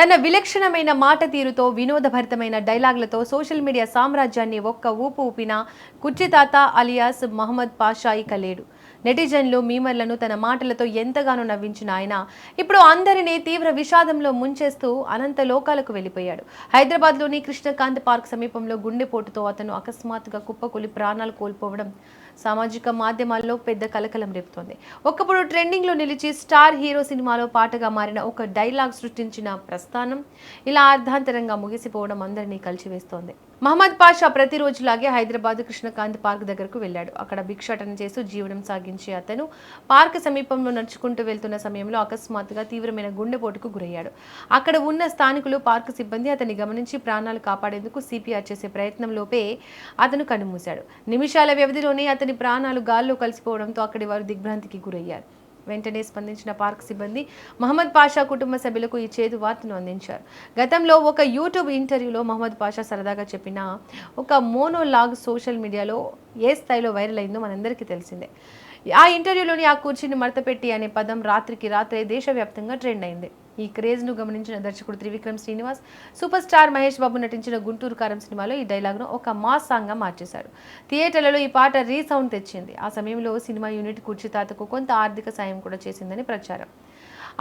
తన విలక్షణమైన మాట తీరుతో వినోదభరితమైన డైలాగులతో సోషల్ మీడియా సామ్రాజ్యాన్ని ఒక్క ఊపు ఊపిన కుర్చీ తాత అలియాస్ మహమ్మద్ పాషా ఇక లేడు. నెటిజన్లు మీమర్లను తన మాటలతో ఎంతగానో నవ్వించిన ఆయన ఇప్పుడు అందరినీ తీవ్ర విషాదంలో ముంచేస్తూ అనంత లోకాలకు వెళ్ళిపోయాడు. హైదరాబాద్లోని కృష్ణకాంత్ పార్క్ సమీపంలో గుండెపోటుతో అతను అకస్మాత్తుగా కుప్పకూలి ప్రాణాలు కోల్పోవడం సామాజిక మాధ్యమాల్లో పెద్ద కలకలం రేపుతోంది. ఒకప్పుడు ట్రెండింగ్లో నిలిచి స్టార్ హీరో సినిమాలో పాటగా మారిన ఒక డైలాగ్ సృష్టించిన ప్రస్థానం ఇలా అర్ధాంతరంగా ముగిసిపోవడం అందరినీ కలిచివేస్తోంది. మహమ్మద్ పాషా ప్రతిరోజులాగే హైదరాబాద్ కృష్ణకాంత్ పార్క్ దగ్గరకు వెళ్ళాడు. అక్కడ భిక్షాటన చేస్తూ జీవనం సాగించే అతను పార్క్ సమీపంలో నడుచుకుంటూ వెళ్తున్న సమయంలో అకస్మాత్తుగా తీవ్రమైన గుండెపోటుకు గురయ్యాడు. అక్కడ ఉన్న స్థానికులు, పార్క్ సిబ్బంది అతన్ని గమనించి ప్రాణాలు కాపాడేందుకు సిపిఆర్ చేసే ప్రయత్నంలోపే అతను కన్నుమూశాడు. నిమిషాల వ్యవధిలోనే అతని ప్రాణాలు గాల్లో కలిసిపోవడంతో అక్కడి వారు దిగ్భ్రాంతికి గురయ్యారు. వెంటనే స్పందించిన పార్క్ సిబ్బంది మహమ్మద్ పాషా కుటుంబ సభ్యులకు ఈ చేదు వార్తను అందించారు. గతంలో ఒక యూట్యూబ్ ఇంటర్వ్యూలో మహమ్మద్ పాషా సరదాగా చెప్పిన ఒక మోనోలాగ్ సోషల్ మీడియాలో ఏ స్థాయిలో వైరల్ అయిందో మనందరికీ తెలిసిందే. ఆ ఇంటర్వ్యూలోని ఆ కుర్చీని మడతపెట్టి అనే పదం రాత్రికి రాత్రే దేశవ్యాప్తంగా ట్రెండ్ అయింది. ఈ క్రేజ్ను గమనించిన దర్శకుడు త్రివిక్రమ్ శ్రీనివాస్, సూపర్ స్టార్ మహేష్ బాబు నటించిన గుంటూరు కారం సినిమాలో ఈ డైలాగ్ను ఒక మాస్ సాంగ్గా మార్చేశారు. థియేటర్లలో ఈ పాట రీసౌండ్ తెచ్చింది. ఆ సమయంలో సినిమా యూనిట్ కుర్చీ తాతకు కొంత ఆర్థిక సాయం కూడా చేసిందని ప్రచారం.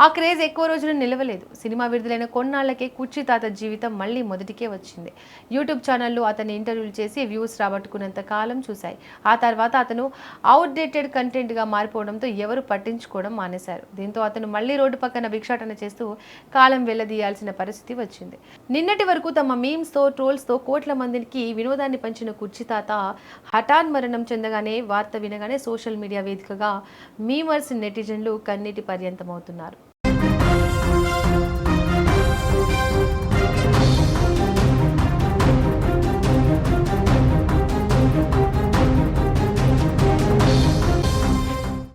ఆ క్రేజ్ ఎక్కువ రోజులు నిలవలేదు. సినిమా విడుదలైన కొన్నాళ్లకే కుర్చీ తాత జీవితం మళ్లీ మొదటికే వచ్చింది. యూట్యూబ్ ఛానళ్లు అతన్ని ఇంటర్వ్యూలు చేసి వ్యూస్ రాబట్టుకున్నంత కాలం చూశాయి. ఆ తర్వాత అతను అవుట్డేటెడ్ కంటెంట్గా మారిపోవడంతో ఎవరు పట్టించుకోవడం మానేశారు. దీంతో అతను మళ్లీ రోడ్డు పక్కన భిక్షాటన చేస్తూ కాలం వెళ్లదీయాల్సిన పరిస్థితి వచ్చింది. నిన్నటి వరకు తమ మీమ్స్తో, ట్రోల్స్తో కోట్ల మందికి వినోదాన్ని పంచిన కుర్చీ తాత హఠాన్ మరణం చెందగానే వార్త వినగానే సోషల్ మీడియా వేదికగా మీమర్స్, నెటిజన్లు కన్నీటి పర్యంతమవుతున్నారు.